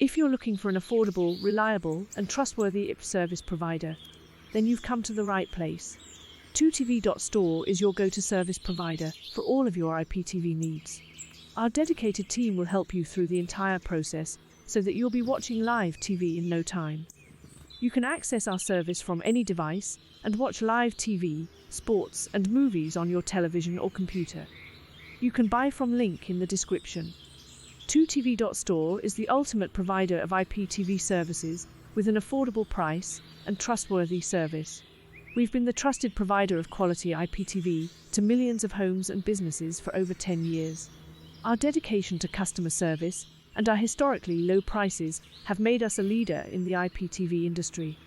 If you're looking for an affordable, reliable, and trustworthy IP service provider, then you've come to the right place. 2tv.store is your go-to service provider for all of your IPTV needs. Our dedicated team will help you through the entire process so that you'll be watching live TV in no time. You can access our service from any device and watch live TV, sports, and movies on your television or computer. You can buy from link in the description. 2tv.store is the ultimate provider of IPTV services with an affordable price and trustworthy service. We've been the trusted provider of quality IPTV to millions of homes and businesses for over 10 years. Our dedication to customer service and our historically low prices have made us a leader in the IPTV industry.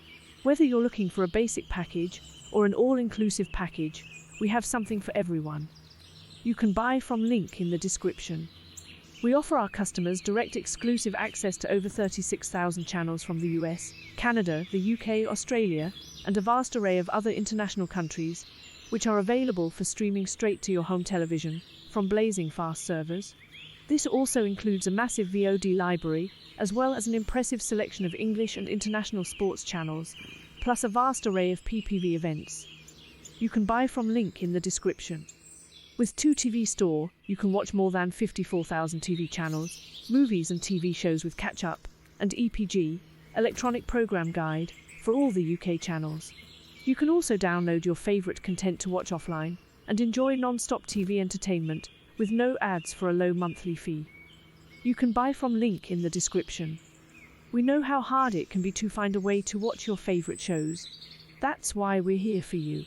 Whether you're looking for a basic package or an all-inclusive package, we have something for everyone. You can buy from link in the description. We offer our customers direct exclusive access to over 36,000 channels from the US, Canada, the UK, Australia, and a vast array of other international countries, which are available for streaming straight to your home television from blazing fast servers. This also includes a massive VOD library, as well as an impressive selection of English and international sports channels, plus a vast array of PPV events. You can buy from link in the description. With 2TV Store, you can watch more than 54,000 TV channels, movies and TV shows with catch-up, and EPG, Electronic Program Guide, for all the UK channels. You can also download your favourite content to watch offline and enjoy non-stop TV entertainment with no ads for a low monthly fee. You can buy from link in the description. We know how hard it can be to find a way to watch your favourite shows. That's why we're here for you.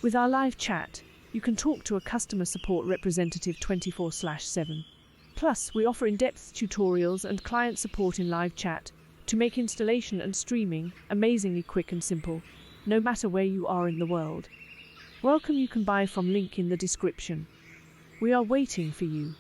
With our live chat, you can talk to a customer support representative 24/7. Plus, we offer in-depth tutorials and client support in live chat to make installation and streaming amazingly quick and simple, no matter where you are in the world. Welcome. You can buy from link in the description. We are waiting for you.